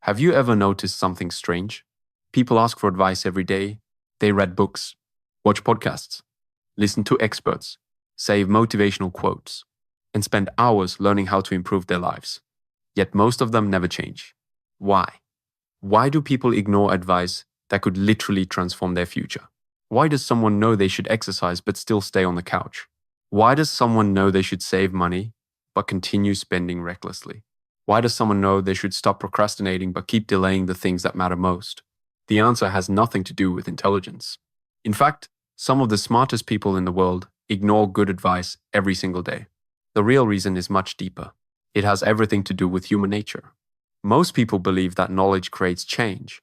Have you ever noticed something strange? People ask for advice every day. They read books, watch podcasts, listen to experts, save motivational quotes, and spend hours learning how to improve their lives. Yet most of them never change. Why? Why do people ignore advice that could literally transform their future? Why does someone know they should exercise but still stay on the couch? Why does someone know they should save money but continue spending recklessly? Why does someone know they should stop procrastinating but keep delaying the things that matter most? The answer has nothing to do with intelligence. In fact, some of the smartest people in the world ignore good advice every single day. The real reason is much deeper. It has everything to do with human nature. Most people believe that knowledge creates change,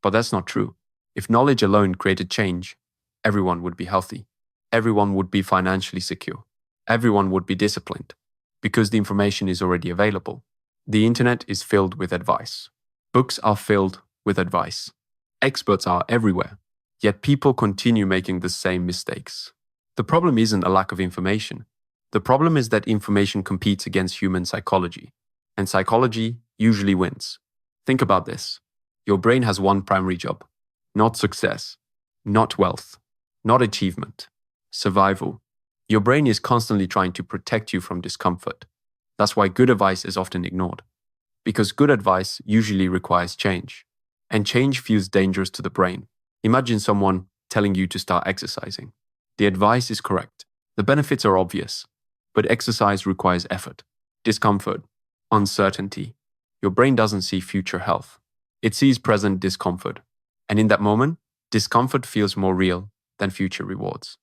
but that's not true. If knowledge alone created change, everyone would be healthy. Everyone would be financially secure. Everyone would be disciplined, because the information is already available. The internet is filled with advice. Books are filled with advice. Experts are everywhere, yet people continue making the same mistakes. The problem isn't a lack of information. The problem is that information competes against human psychology, and psychology usually wins. Think about this. Your brain has one primary job: not success, not wealth, not achievement, survival. Your brain is constantly trying to protect you from discomfort. That's why good advice is often ignored, because good advice usually requires change, and change feels dangerous to the brain. Imagine someone telling you to start exercising. The advice is correct. The benefits are obvious, but exercise requires effort, discomfort, uncertainty. Your brain doesn't see future health. It sees present discomfort. And in that moment, discomfort feels more real than future rewards.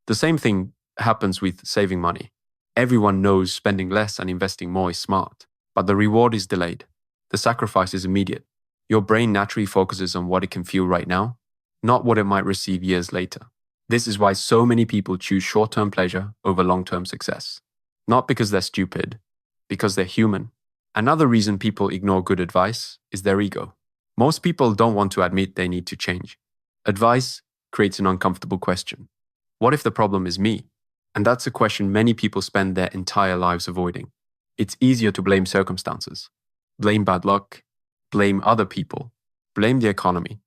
The same thing happens with saving money. Everyone knows spending less and investing more is smart, but the reward is delayed. The sacrifice is immediate. Your brain naturally focuses on what it can feel right now, not what it might receive years later. This is why so many people choose short-term pleasure over long-term success. Not because they're stupid, because they're human. Another reason people ignore good advice is their ego. Most people don't want to admit they need to change. Advice creates an uncomfortable question. What if the problem is me? And that's a question many people spend their entire lives avoiding. It's easier to blame circumstances, blame bad luck, blame other people, blame the economy,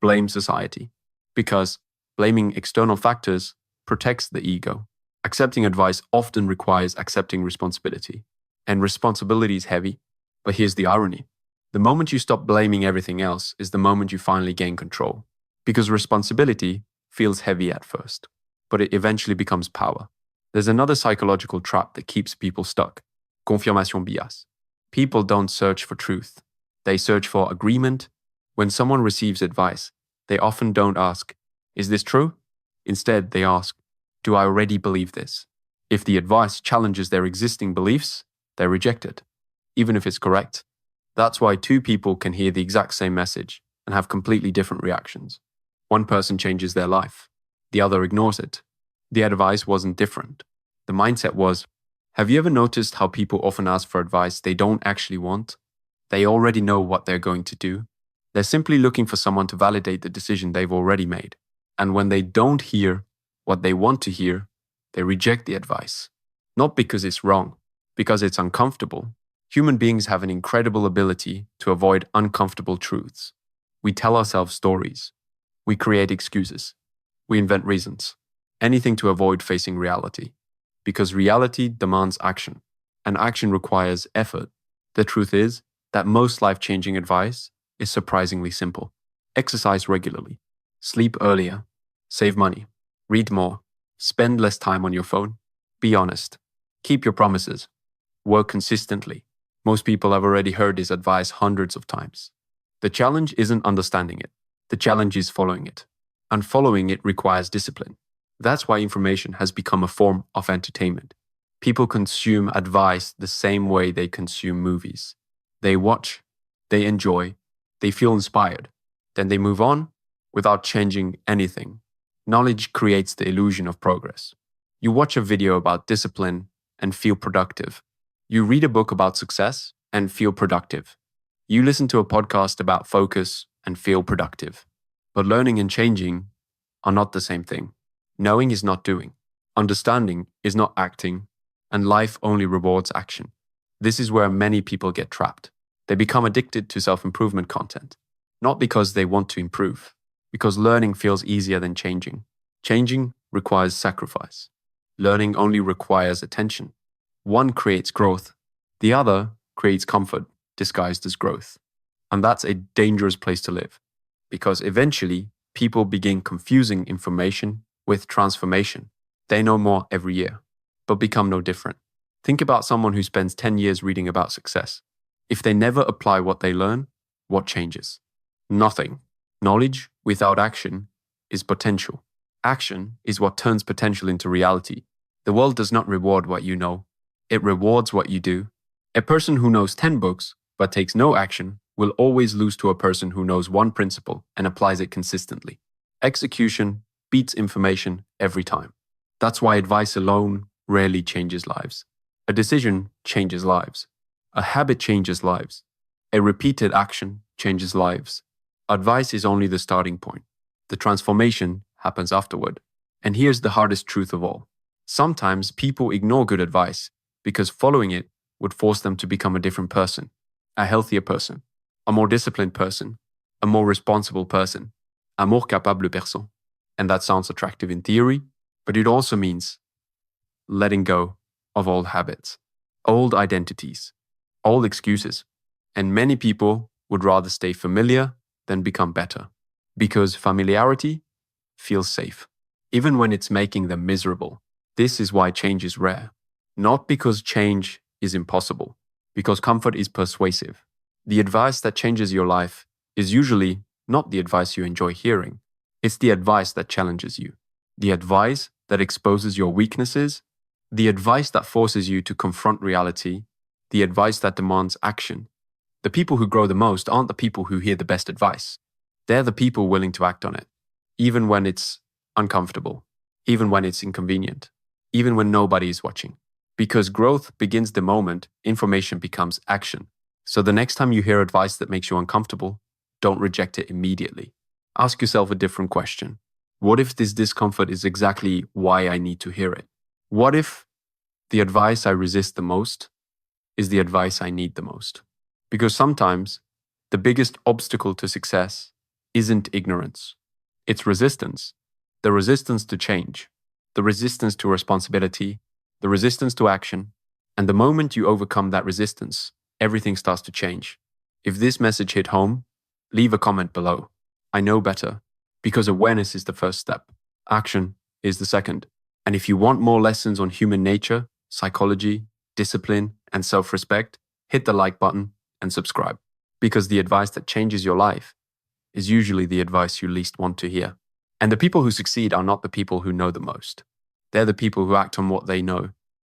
blame society. Because blaming external factors protects the ego. Accepting advice often requires accepting responsibility. And responsibility is heavy. But here's the irony. The moment you stop blaming everything else is the moment you finally gain control. Because responsibility feels heavy at first, but it eventually becomes power. There's another psychological trap that keeps people stuck: confirmation bias. People don't search for truth. They search for agreement. When someone receives advice, they often don't ask, "Is this true?" Instead, they ask, "Do I already believe this?" If the advice challenges their existing beliefs, they reject it, even if it's correct. That's why two people can hear the exact same message and have completely different reactions. One person changes their life. The other ignores it. The advice wasn't different. The mindset was. Have you ever noticed how people often ask for advice they don't actually want? They already know what they're going to do. They're simply looking for someone to validate the decision they've already made. And when they don't hear what they want to hear, they reject the advice. Not because it's wrong, because it's uncomfortable. Human beings have an incredible ability to avoid uncomfortable truths. We tell ourselves stories. We create excuses. We invent reasons. Anything to avoid facing reality. Because reality demands action, and action requires effort. The truth is that most life-changing advice is surprisingly simple. Exercise regularly. Sleep earlier. Save money. Read more. Spend less time on your phone. Be honest. Keep your promises. Work consistently. Most people have already heard this advice hundreds of times. The challenge isn't understanding it. The challenge is following it. And following it requires discipline. That's why information has become a form of entertainment. People consume advice the same way they consume movies. They watch, they enjoy, they feel inspired. Then they move on without changing anything. Knowledge creates the illusion of progress. You watch a video about discipline and feel productive. You read a book about success and feel productive. You listen to a podcast about focus and feel productive. But learning and changing are not the same thing. Knowing is not doing. Understanding is not acting. And life only rewards action. This is where many people get trapped. They become addicted to self-improvement content, not because they want to improve, because learning feels easier than changing. Changing requires sacrifice. Learning only requires attention. One creates growth, the other creates comfort disguised as growth. And that's a dangerous place to live, because eventually people begin confusing information with transformation. They know more every year, but become no different. Think about someone who spends 10 years reading about success. If they never apply what they learn, what changes? Nothing. Knowledge without action is potential. Action is what turns potential into reality. The world does not reward what you know. It rewards what you do. A person who knows 10 books but takes no action will always lose to a person who knows one principle and applies it consistently. Execution beats information every time. That's why advice alone rarely changes lives. A decision changes lives. A habit changes lives. A repeated action changes lives. Advice is only the starting point. The transformation happens afterward. And here's the hardest truth of all. Sometimes people ignore good advice because following it would force them to become a different person, a healthier person, a more disciplined person, a more responsible person, un more capable person. And that sounds attractive in theory, but it also means letting go of old habits, old identities, old excuses. And many people would rather stay familiar than become better, because familiarity feels safe, even when it's making them miserable. This is why change is rare. Not because change is impossible, because comfort is persuasive. The advice that changes your life is usually not the advice you enjoy hearing. It's the advice that challenges you, the advice that exposes your weaknesses, the advice that forces you to confront reality, the advice that demands action. The people who grow the most aren't the people who hear the best advice. They're the people willing to act on it, even when it's uncomfortable, even when it's inconvenient, even when nobody is watching. Because growth begins the moment information becomes action. So the next time you hear advice that makes you uncomfortable, don't reject it immediately. Ask yourself a different question. What if this discomfort is exactly why I need to hear it? What if the advice I resist the most is the advice I need the most? Because sometimes the biggest obstacle to success isn't ignorance. It's resistance. The resistance to change, the resistance to responsibility, the resistance to action. And the moment you overcome that resistance, everything starts to change. If this message hit home, leave a comment below. I know better, because awareness is the first step. Action is the second. And if you want more lessons on human nature, psychology, discipline, and self-respect, hit the like button and subscribe. Because the advice that changes your life is usually the advice you least want to hear. And the people who succeed are not the people who know the most. They're the people who act on what they know,